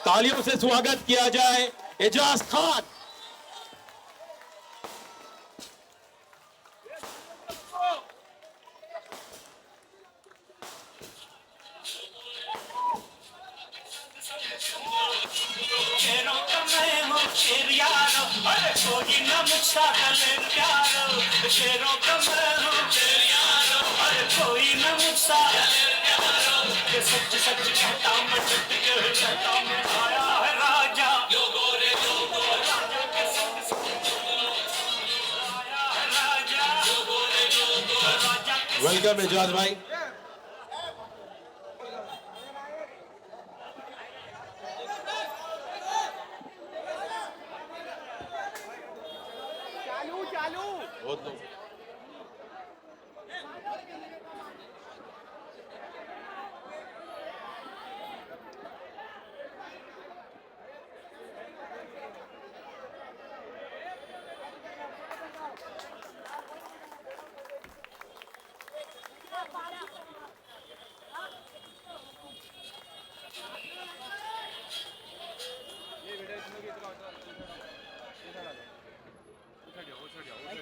तालियों से स्वागत किया जाए एजाज खान। शेरों का मैं हूँ शेर यारो, अरे कोई न मुझसा गले प्यारो। शेरों का मैं हूँ शेर यारो, अरे कोई न मुझसा गले प्यारो। ये सच सच कहता मैं सच कहता मैं आया है राजा। जो गोरे राजा के संग संग आया है राजा। जो गोरे राजा के वेलकम एजाज भाई। बहुत लोग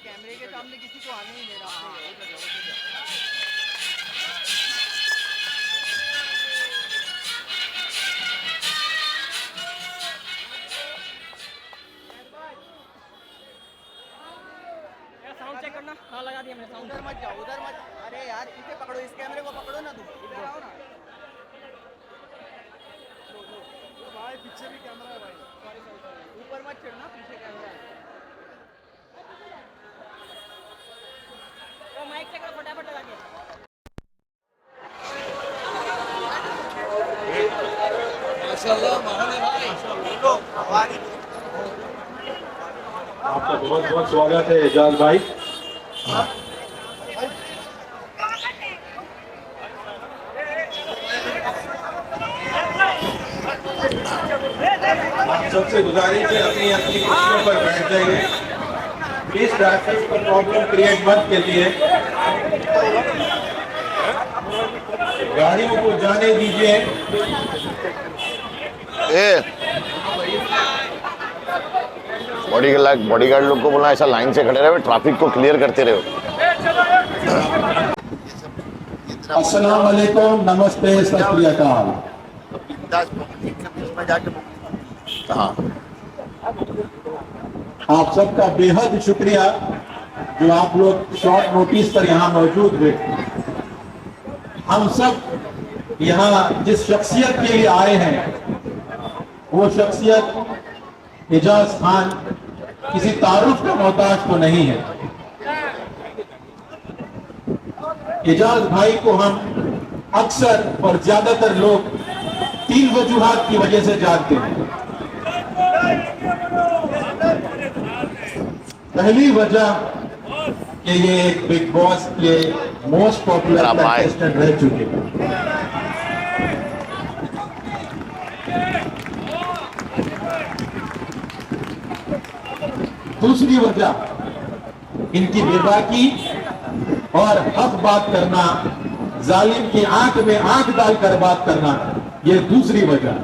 कैमरे के सामने किसी को आने ही नहीं रहा। साउंड चेक करना। हाँ लगा दिया मैंने साउंड। उधर मत जाओ, उधर मत। अरे यार इसे पकड़ो, इस कैमरे को पकड़ो ना तुम। इधर आओ ना भाई, पीछे भी कैमरा है भाई। सॉरी ऊपर मत चढ़ना, पीछे कैमरा है। तो माइक चेक करो फटाफट लगा के। माशाल्लाह महान भाई। आपका बहुत बहुत स्वागत है एजाज भाई। आप सबसे गुजारिश है अपनी अपनी कुर्सियों पर बैठ जाइए। प्लीज ट्रैफिक पर प्रॉब्लम क्रिएट मत कीजिए, गाड़ियों को जाने दीजिए। बॉडीगार्ड लोग को बोला ऐसा लाइन से खड़े रहे, ट्रैफिक को क्लियर करते रहो। अस्सलाम वालेकुम, नमस्ते, सत श्री अकाल। हाँ, आप सबका बेहद शुक्रिया जो आप लोग शॉर्ट नोटिस पर यहाँ मौजूद हुए। हम सब यहाँ जिस शख्सियत के लिए आए हैं वो शख्सियत एजाज खान किसी तारुफ का मोहताज तो नहीं है। एजाज भाई को हम अक्सर और ज्यादातर लोग 3 वजूहात की वजह से जानते हैं। पहली वजह कि ये एक बिग बॉस के मोस्ट पॉपुलर कंटेस्टेंट रह चुके हैं। दूसरी वजह इनकी बेबाकी और हक बात करना, जालिम की आंख में आंख डालकर बात करना, ये दूसरी वजह।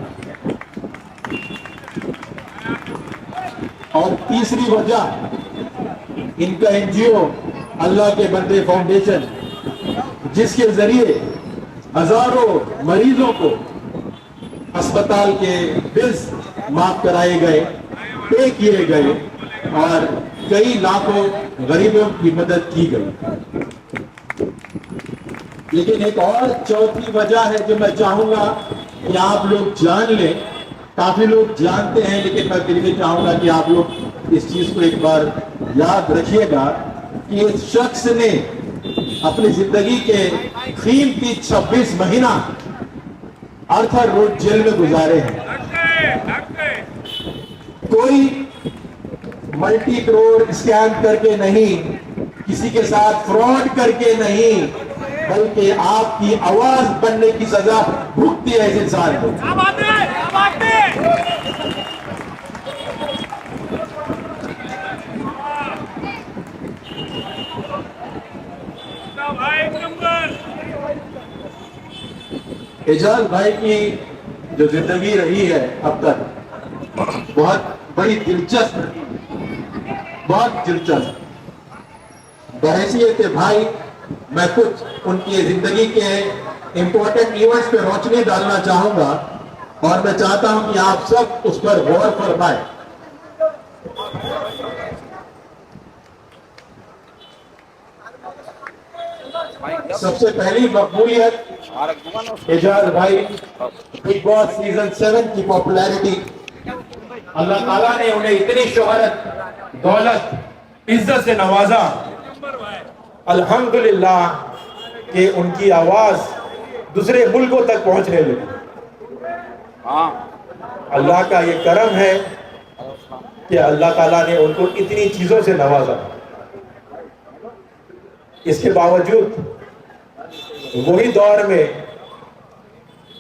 और तीसरी वजह इनका एनजीओ अल्लाह के बंदे फाउंडेशन, जिसके जरिए हजारों मरीजों को अस्पताल के बिल्स माफ कराए गए, पे किए गए और कई लाखों गरीबों की मदद की गई। लेकिन एक और चौथी वजह है जो मैं चाहूंगा कि आप लोग जान लें। काफी लोग जानते हैं लेकिन मैं फिर भी चाहूंगा कि आप लोग इस चीज को एक बार याद रखिएगा कि इस शख्स ने अपनी जिंदगी के कीमती 26 महीना आर्थर रोड जेल में गुजारे हैं। कोई मल्टी करोड़ स्कैम करके नहीं, किसी के साथ फ्रॉड करके नहीं, बल्कि आपकी आवाज बनने की सजा भुगती है इस इंसान को। एजाज भाई की जो जिंदगी रही है अब तक बहुत बड़ी दिलचस्प रही, बहुत दिलचस्प। बहैसियत भाई मैं कुछ उनकी जिंदगी के इम्पोर्टेंट इवेंट्स पे रोशनी डालना चाहूंगा और मैं चाहता हूं कि आप सब उस पर गौर फरमाएं। सबसे पहली मकबूलियत एजाज भाई, बिग बॉस सीजन 7 की पॉपुलैरिटी, अल्लाह ताला ने उन्हें इतनी शोहरत, दौलत, इज्जत से नवाजा, अल्हम्दुलिल्लाह कि उनकी आवाज दूसरे मुल्कों तक पहुंचने लगी। अल्लाह का ये करम है कि अल्लाह ताला ने उनको इतनी चीजों से नवाजा। इसके बावजूद वही दौर में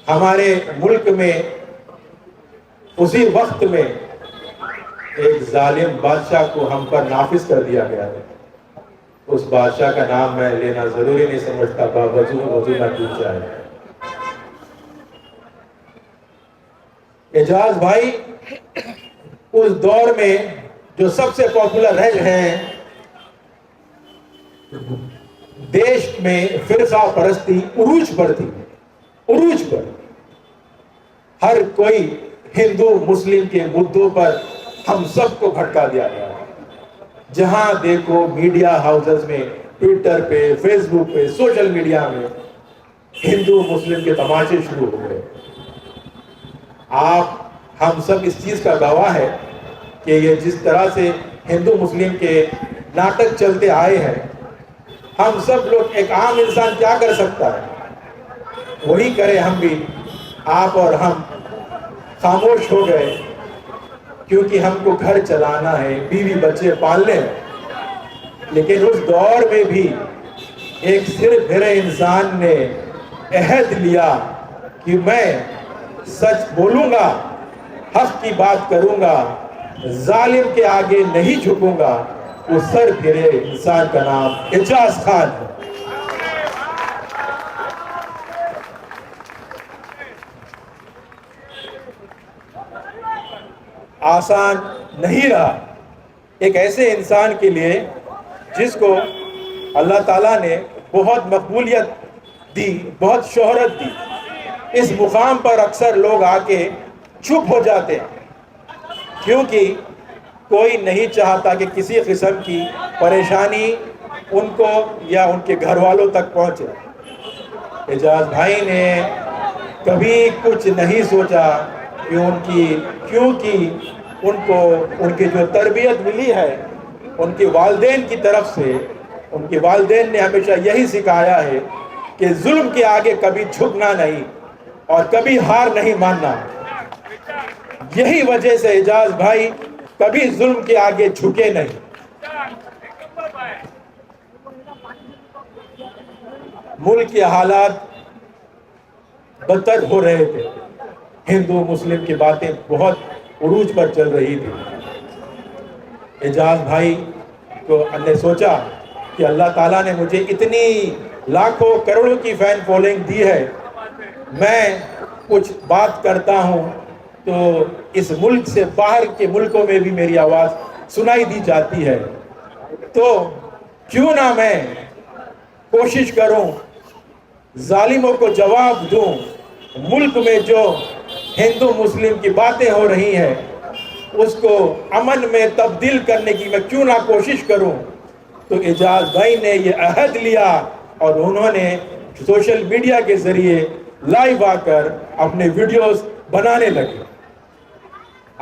हमारे मुल्क में उसी वक्त में एक जालिम बादशाह को हम पर नाफिज कर दिया गया है। उस बादशाह का नाम मैं लेना जरूरी नहीं समझता, वजू ना टूट जाए। एजाज भाई उस दौर में जो सबसे पॉपुलर रहे हैं, देश में फिरका परस्ती उरूज पर थी, उरूज पर। हर कोई हिंदू मुस्लिम के मुद्दों पर हम सबको भटका दिया गया। जहां देखो मीडिया हाउसेस में, ट्विटर पे, फेसबुक पे, सोशल मीडिया में हिंदू मुस्लिम के तमाशे शुरू हो गए। आप हम सब इस चीज का गवाह है कि ये जिस तरह से हिंदू मुस्लिम के नाटक चलते आए हैं, हम सब लोग, एक आम इंसान क्या कर सकता है वही करे हम भी। आप और हम खामोश हो गए क्योंकि हमको घर चलाना है, बीवी बच्चे पालने हैं। लेकिन उस दौर में भी एक सिर फिरे इंसान ने अहद लिया कि मैं सच बोलूंगा, हक की बात करूंगा, जालिम के आगे नहीं झुकूंगा। उस सर फिरे इंसान का नाम एजाज खान है। आसान नहीं रहा एक ऐसे इंसान के लिए जिसको अल्लाह ताला ने बहुत मकबूलियत दी, बहुत शोहरत दी। इस मुकाम पर अक्सर लोग आके चुप हो जाते हैं क्योंकि कोई नहीं चाहता कि किसी किस्म की परेशानी उनको या उनके घर वालों तक पहुंचे। एजाज भाई ने कभी कुछ नहीं सोचा कि क्योंकि उनको उनकी जो तरबियत मिली है उनके वालिदैन की तरफ से, उनके वालिदैन ने हमेशा यही सिखाया है कि जुल्म के आगे कभी झुकना नहीं और कभी हार नहीं मानना। यही वजह से एजाज भाई कभी जुल्म के आगे झुके नहीं। मुल्क के हालात बदतर हो रहे थे, हिंदू मुस्लिम की बातें बहुत उरूज पर चल रही थी। एजाज भाई को हमने सोचा कि अल्लाह ताला ने मुझे इतनी लाखों करोड़ों की फैन फॉलोइंग दी है, मैं कुछ बात करता हूँ तो इस मुल्क से बाहर के मुल्कों में भी मेरी आवाज़ सुनाई दी जाती है, तो क्यों ना मैं कोशिश करूं, जालिमों को जवाब दूं। मुल्क में जो हिंदू मुस्लिम की बातें हो रही हैं उसको अमन में तब्दील करने की मैं क्यों ना कोशिश करूं। तो एजाज भाई ने ये अहद लिया और उन्होंने सोशल मीडिया के जरिए लाइव आकर अपने वीडियोस बनाने लगे।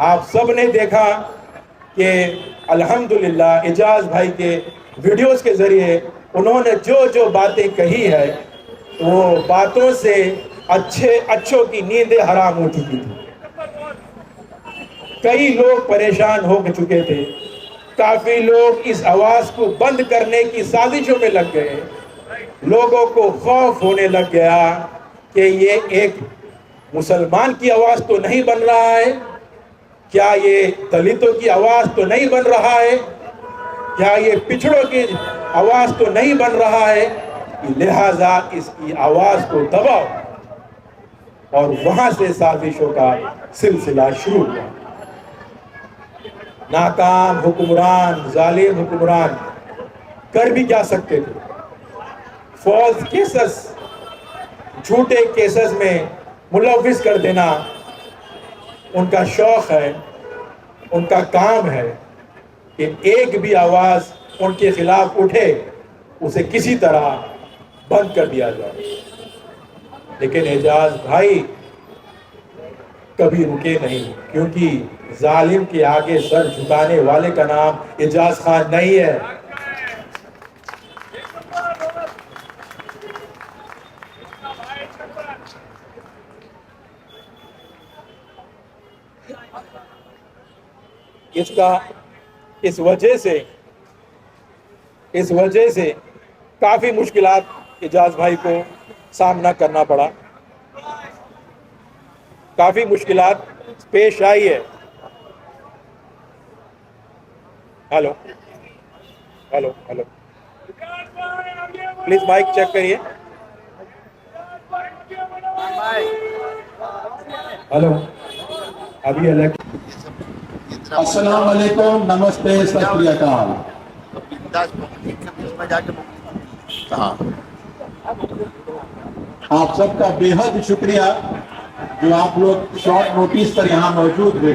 आप सब ने देखा कि अल्हम्दुलिल्लाह एजाज भाई के वीडियोस के जरिए उन्होंने जो जो बातें कही है वो बातों से अच्छों की नींदें हराम हो चुकी थी। कई लोग परेशान हो चुके थे, काफी लोग इस आवाज को बंद करने की साजिशों में लग गए। लोगों को खौफ होने लग गया कि ये एक मुसलमान की आवाज तो नहीं बन रहा है, क्या ये दलितों की आवाज तो नहीं बन रहा है, क्या ये पिछड़ों की आवाज तो नहीं बन रहा है, लिहाजा इसकी आवाज को दबाओ। اور وہاں سے سازشوں کا سلسلہ شروع ہوا. ناکام حکمران، ظالم حکمران کر بھی کیا سکتے تھے؟ فالس کیسز، جھوٹے کیسز میں ملوث کر دینا ان کا شوق ہے، ان کا کام ہے کہ ایک بھی آواز ان کے خلاف اٹھے اسے کسی طرح بند کر دیا جائے. لیکن اعجاز بھائی کبھی رکے نہیں، کیونکہ ظالم کے آگے سر جھکانے والے کا نام اعجاز خان نہیں ہے. اس وجہ سے کافی مشکلات اعجاز بھائی کو سامنا کرنا پڑا، کافی مشکلات پیش آئی ہے. Hello hello hello please mic check کریے. ہلو ابھی السلام علیکم، نمستے، ست شری اکال. ہاں آپ سب کا بے حد شکریہ جو آپ لوگ شارٹ نوٹس پر یہاں موجود ہوئے.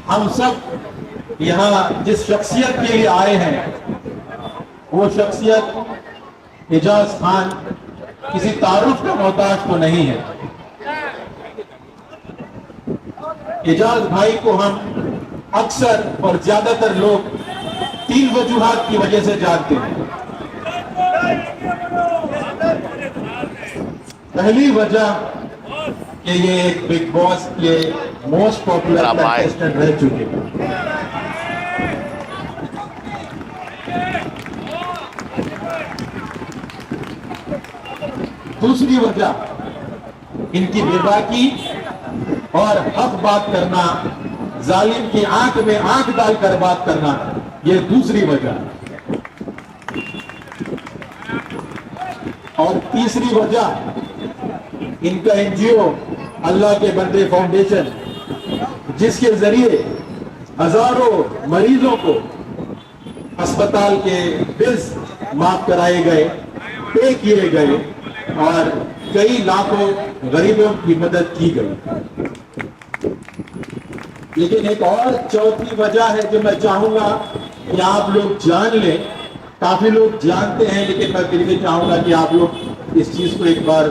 ہم سب یہاں جس شخصیت کے لیے آئے ہیں وہ شخصیت اعجاز خان کسی تعارف کا محتاج تو نہیں ہے. اعجاز بھائی کو ہم اکثر اور زیادہ تر لوگ 3 وجوہات کی وجہ سے جانتے ہیں. پہلی وجہ کہ یہ ایک بگ باس کے موسٹ پاپولر کنٹیسٹنٹ رہ چکے ہیں. دوسری وجہ ان کی بے باکی اور حق بات کرنا، ظالم کی آنکھ میں آنکھ ڈال کر بات کرنا، یہ دوسری وجہ. اور تیسری وجہ ان کا NGO اللہ کے بندے فاؤنڈیشن، جس کے ذریعے ہزاروں مریضوں کو اسپتال کے بلز معاف کرائے گئے، پے کیے گئے اور کئی لاکھوں غریبوں کی مدد کی گئی. لیکن ایک اور چوتھی وجہ ہے جو میں چاہوں گا کہ آپ لوگ جان لیں. کافی لوگ جانتے ہیں لیکن میں پھر بھی چاہوں گا کہ آپ لوگ اس چیز کو ایک بار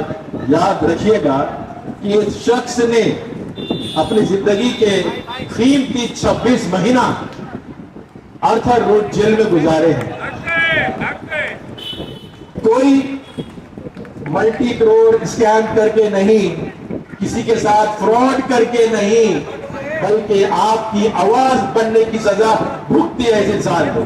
یاد رکھیے گا کہ اس شخص نے اپنی زندگی کے قیمتی 26 مہینہ آرتھر روڈ جیل میں گزارے ہیں. کوئی ملٹی کروڑ اسکیم کر کے نہیں، کسی کے ساتھ فراڈ کر کے نہیں، بلکہ آپ کی آواز بننے کی سزا بھگتی ہے اس انسان کو.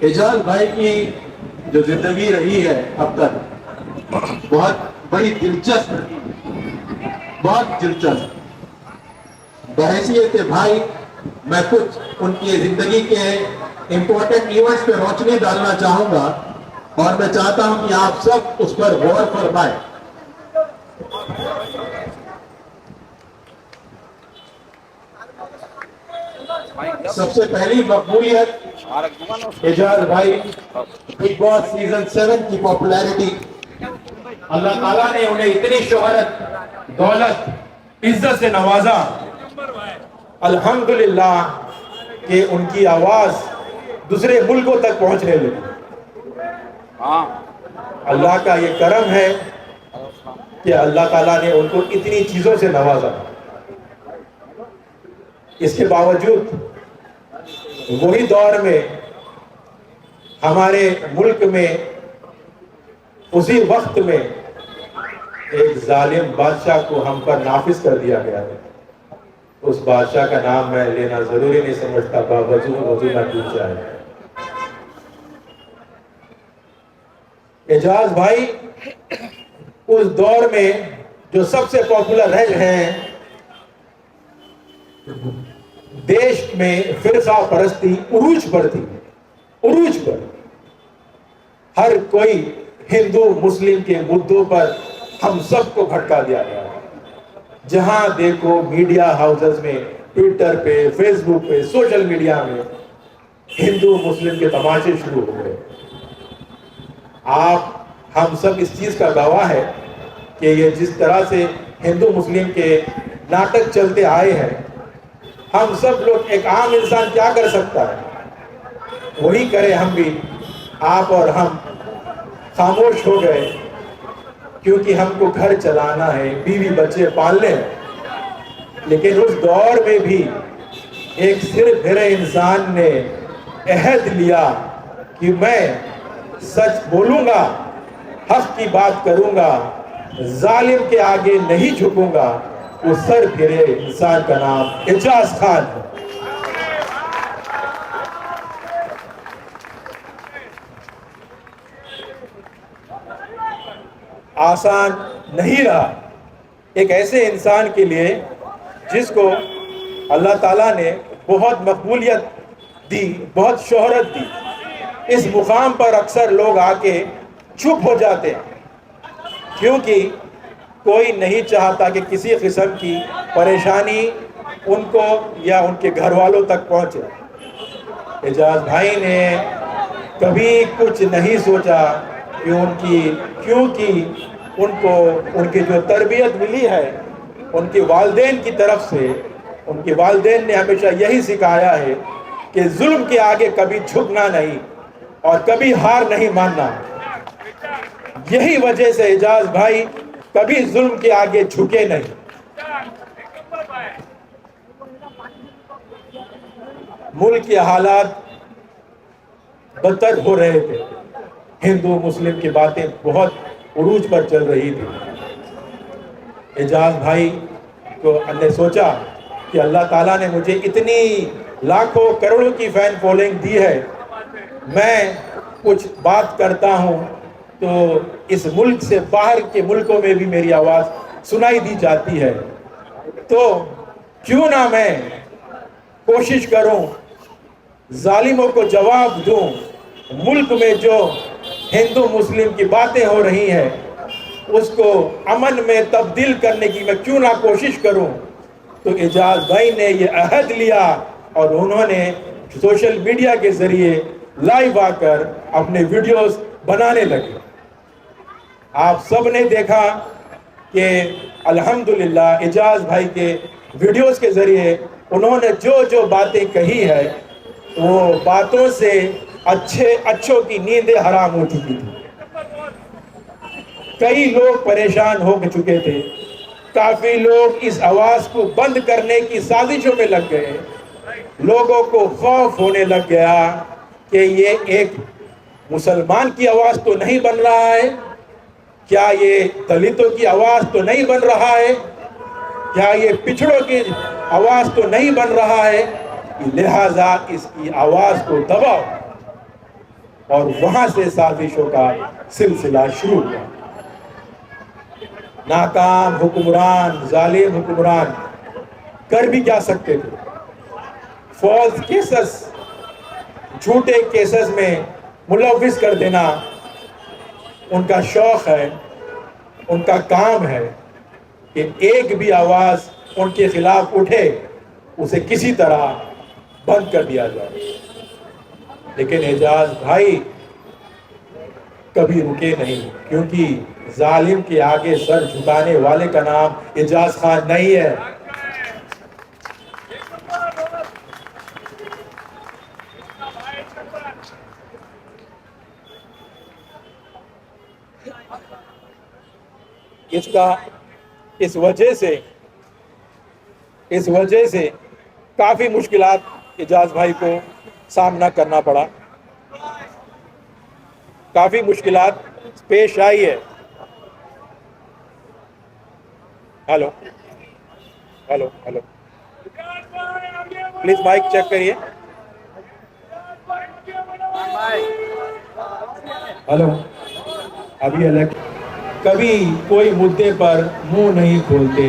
اعجاز بھائی کی جو زندگی رہی ہے اب تک بہت بڑی دلچسپ، بہت دلچسپ. بحیثیت بھائی میں کچھ ان کی زندگی کے امپورٹنٹ ایونٹس پہ روشنی ڈالنا چاہوں گا اور میں چاہتا ہوں کہ آپ سب اس پر غور فرمائیں. سب سے پہلی مقبولیت اعجاز بھائی بگ باس سیزن 7 کی پاپولیرٹی. اللہ تعالیٰ نے انہیں اتنی شہرت، دولت، عزت سے نوازا، الحمدللہ کہ ان کی آواز دوسرے ملکوں تک پہنچنے لگی. اللہ کا یہ کرم ہے کہ اللہ تعالیٰ نے ان کو اتنی چیزوں سے نوازا. اس کے باوجود وہی دور میں ہمارے ملک میں اسی وقت میں ایک ظالم بادشاہ کو ہم پر نافذ کر دیا گیا ہے. اس بادشاہ کا نام میں لینا ضروری نہیں سمجھتا، باوجود نہ ٹوٹ جائے. اعجاز بھائی اس دور میں جو سب سے پاپولر رہ ہیں देश में फिरका परस्ती उरूज पर थी, उरूज पर। हर कोई हिंदू मुस्लिम के मुद्दों पर हम सबको भटका दिया गया। जहां देखो मीडिया हाउसेस में, ट्विटर पे, फेसबुक पे, सोशल मीडिया में हिंदू मुस्लिम के तमाशे शुरू हो गए। आप हम सब इस चीज का गवाह है कि ये जिस तरह से हिंदू मुस्लिम के नाटक चलते आए हैं, हम सब लोग, एक आम इंसान क्या कर सकता है वही करें हम भी। आप और हम खामोश हो गए क्योंकि हमको घर चलाना है, बीवी बच्चे पालने हैं। लेकिन उस दौर में भी एक सिर फिरे इंसान ने अहद लिया कि मैं सच बोलूंगा, हक की बात करूंगा, जालिम के आगे नहीं झुकूंगा। वो सर फिरे इंसान का नाम एजाज खान है। आसान नहीं रहा एक ऐसे इंसान के लिए जिसको अल्लाह ताला ने बहुत मकबूलियत दी, बहुत शोहरत दी। इस मुकाम पर अक्सर लोग आके चुप हो जाते हैं क्योंकि कोई नहीं चाहता कि किसी किस्म की परेशानी उनको या उनके घर वालों तक पहुंचे। एजाज भाई ने कभी कुछ नहीं सोचा कि क्योंकि उनको उनकी जो तरबियत मिली है उनके वालिदैन की तरफ से, उनके वालिदैन ने हमेशा यही सिखाया है कि जुल्म के आगे कभी झुकना नहीं और कभी हार नहीं मानना। यही वजह से एजाज भाई कभी जुल्म के आगे झुके नहीं। मुल्क के हालात बदतर हो रहे थे, हिंदू मुस्लिम की बातें बहुत उरूज पर चल रही थी। एजाज भाई को हमने सोचा कि अल्लाह ताला ने मुझे इतनी लाखों करोड़ों की फैन फॉलोइंग दी है, मैं कुछ बात करता हूँ तो इस मुल्क से बाहर के मुल्कों में भी मेरी आवाज़ सुनाई दी जाती है, तो क्यों ना मैं कोशिश करूँ, जालिमों को जवाब दूँ। मुल्क में जो हिंदू मुस्लिम की बातें हो रही हैं उसको अमन में तब्दील करने की मैं क्यों ना कोशिश करूं। तो एजाज भाई ने ये अहद लिया और उन्होंने सोशल मीडिया के जरिए लाइव आकर अपने वीडियोस बनाने लगे। आप सब ने देखा कि अल्हम्दुलिल्लाह एजाज भाई के वीडियोस के जरिए उन्होंने जो जो बातें कही है वो बातों से अच्छों की नींदें हराम हो चुकी थी। कई लोग परेशान हो चुके थे, काफी लोग इस आवाज को बंद करने की साजिशों में लग गए। लोगों को खौफ होने लग गया कि ये एक मुसलमान की आवाज तो नहीं बन रहा है, क्या ये दलितों की आवाज तो नहीं बन रहा है, क्या ये पिछड़ों की आवाज तो नहीं बन रहा है, लिहाजा इसकी आवाज को दबाओ। और वहां से साजिशों का सिलसिला शुरू हुआ। नाकाम हुक्मरान, जालिम हुक्मरान कर भी क्या सकते थे। फॉल्स केसेस, झूठे केसेस में मुलव्विस कर देना उनका शौक है, उनका काम है कि एक भी आवाज उनके खिलाफ उठे उसे किसी तरह बंद कर दिया जाए। लेकिन एजाज भाई कभी रुके नहीं, क्योंकि जालिम के आगे सर झुकाने वाले का नाम एजाज खान नहीं है। इस वजह से काफी मुश्किलात एजाज भाई को सामना करना पड़ा, काफी मुश्किलात पेश आई है। Hello hello hello, please mic check करिए। हेलो, अभी कभी कोई मुद्दे पर मुंह नहीं खोलते,